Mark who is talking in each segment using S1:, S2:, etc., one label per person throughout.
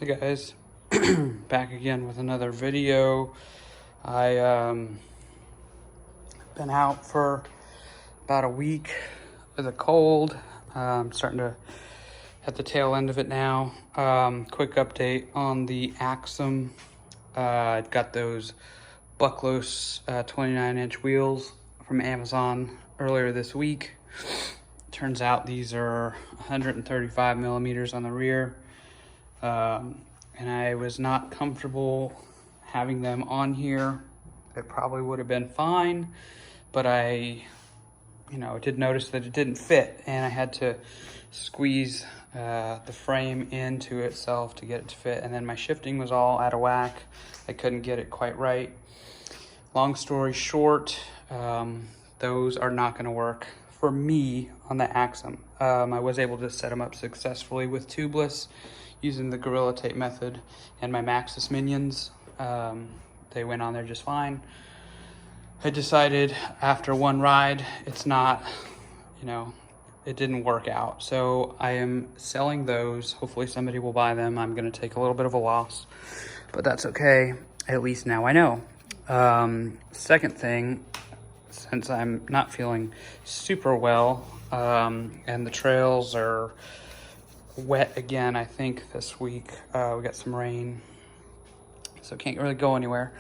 S1: Hey guys, back again with another video. I been out for about a week with a cold. I'm starting to at the tail end of it now. Quick update on the Axum. I got those Bucklos 29-inch wheels from Amazon earlier this week. Turns out these are 135 millimeters on the rear. And I was not comfortable having them on here. It probably would have been fine, but I did notice that it didn't fit, and I had to squeeze the frame into itself to get it to fit, and then my shifting was all out of whack. I couldn't get it quite right. Long story short, those are not going to work for me on the Axum. I was able to set them up successfully with tubeless using the Gorilla Tape method and my Maxxis minions. They went on there just fine. I decided after one ride, it's not, it didn't work out. So I am selling those. Hopefully somebody will buy them. I'm gonna take a little bit of a loss, but that's okay. At least now I know. Second thing, since I'm not feeling super well, and the trails are wet again, I think this week. We got some rain, so can't really go anywhere.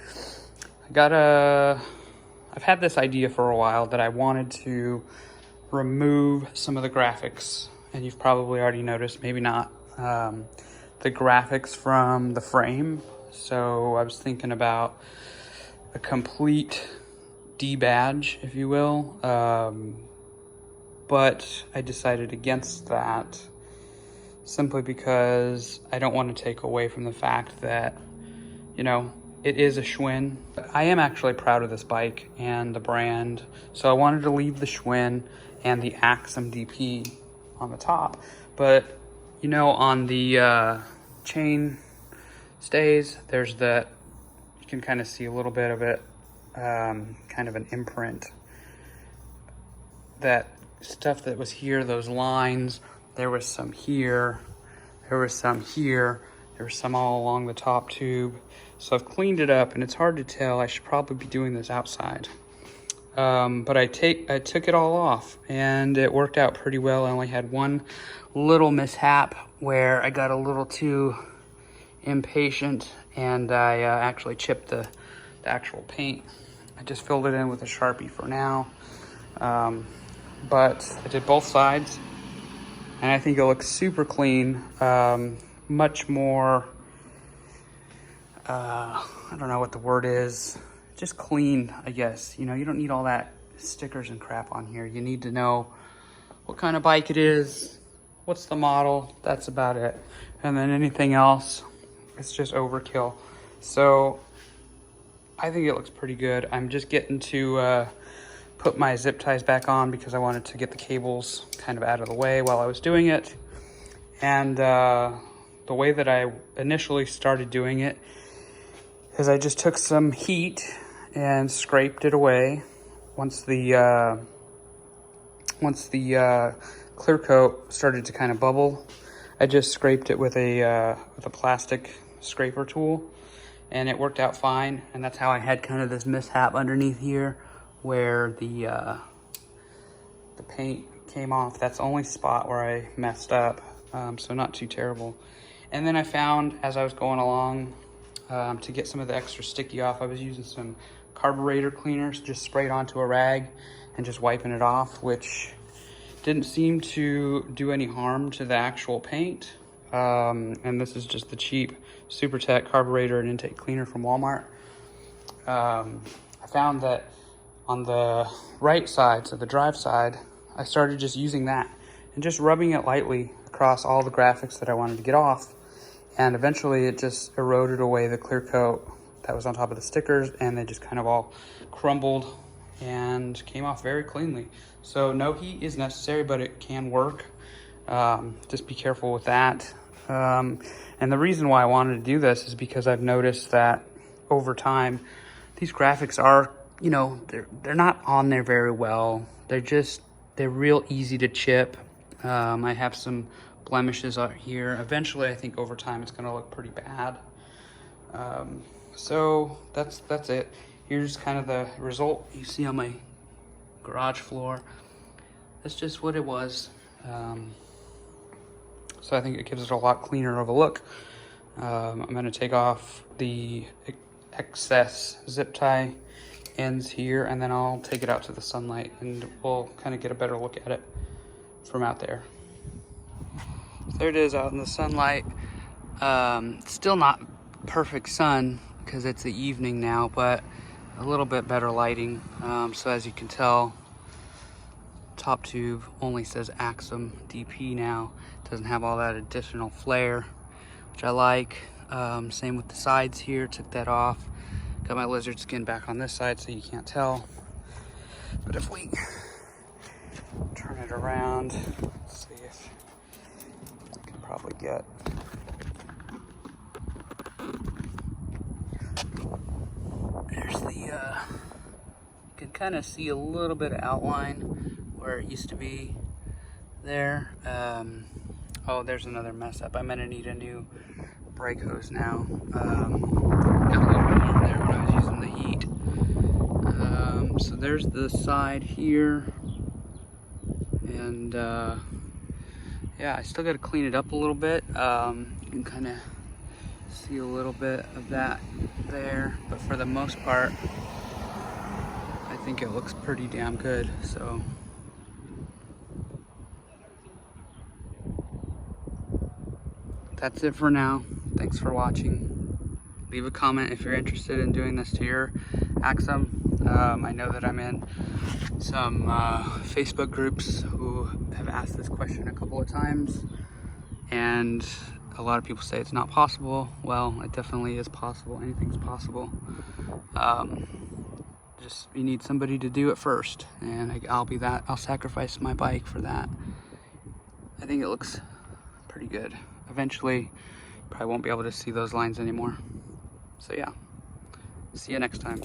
S1: I've had this idea for a while that I wanted to remove some of the graphics, and you've probably already noticed, maybe not, the graphics from the frame. So I was thinking about a complete debadge, if you will, but I decided against that simply because I don't want to take away from the fact that, it is a Schwinn. I am actually proud of this bike and the brand, so I wanted to leave the Schwinn and the Axum DP on the top. But, on the chain stays, there's that, you can kind of see a little bit of it, kind of an imprint. That stuff that was here, those lines, there was some here, there was some here, there was some all along the top tube. So I've cleaned it up, and it's hard to tell. I should probably be doing this outside. But I took it all off, and it worked out pretty well. I only had one little mishap where I got a little too impatient, and I actually chipped the actual paint. I just filled it in with a Sharpie for now. But I did both sides, and I think it looks super clean, much more, I don't know what the word is, just clean, I guess. You don't need all that stickers and crap on here. You need to know what kind of bike it is, what's the model, that's about it. And then anything else, it's just overkill. So I think it looks pretty good. I'm just getting to put my zip ties back on because I wanted to get the cables kind of out of the way while I was doing it. And the way that I initially started doing it is I just took some heat and scraped it away. Once the clear coat started to kind of bubble, I just scraped it with a plastic scraper tool, and it worked out fine. And that's how I had kind of this mishap underneath here where the paint came off. That's the only spot where I messed up, so not too terrible. And then I found, as I was going along, to get some of the extra sticky off, I was using some carburetor cleaners, just sprayed onto a rag and just wiping it off, which didn't seem to do any harm to the actual paint. And this is just the cheap SuperTech carburetor and intake cleaner from Walmart. I found that on the right side, so the drive side, I started just using that and just rubbing it lightly across all the graphics that I wanted to get off. And eventually it just eroded away the clear coat that was on top of the stickers, and they just kind of all crumbled and came off very cleanly. So no heat is necessary, but it can work. Just be careful with that. And the reason why I wanted to do this is because I've noticed that over time, these graphics are, they're not on there very well. They're real easy to chip. I have some blemishes out here. Eventually, I think over time it's gonna look pretty bad. So that's it. Here's kind of the result you see on my garage floor. That's just what it was. So I think it gives it a lot cleaner of a look. I'm gonna take off the excess zip tie ends here, and then I'll take it out to the sunlight and we'll kind of get a better look at it from out there. So there it is out in the sunlight. Still not perfect sun because it's the evening now, but a little bit better lighting. So as you can tell, top tube only says Axum DP now. It doesn't have all that additional flare, which I like. Same with the sides here, took that off. Got my lizard skin back on this side so you can't tell. But if we turn it around, let's see if we can probably get. There's the, you can kind of see a little bit of outline where it used to be there. Oh, there's another mess up. I'm gonna need a new brake hose now. Got a little bit more there when I was using the heat. So there's the side here. And yeah, I still gotta clean it up a little bit. You can kind of see a little bit of that there, but for the most part, I think it looks pretty damn good. So that's it for now. Thanks for watching. Leave a comment if you're interested in doing this to your Axum. I know that I'm in some Facebook groups who have asked this question a couple of times, and a lot of people say it's not possible. Well, it definitely is possible. Anything's possible. Just you need somebody to do it first, and I'll sacrifice my bike for that. I think it looks pretty good. Eventually, probably won't be able to see those lines anymore. So yeah, see you next time.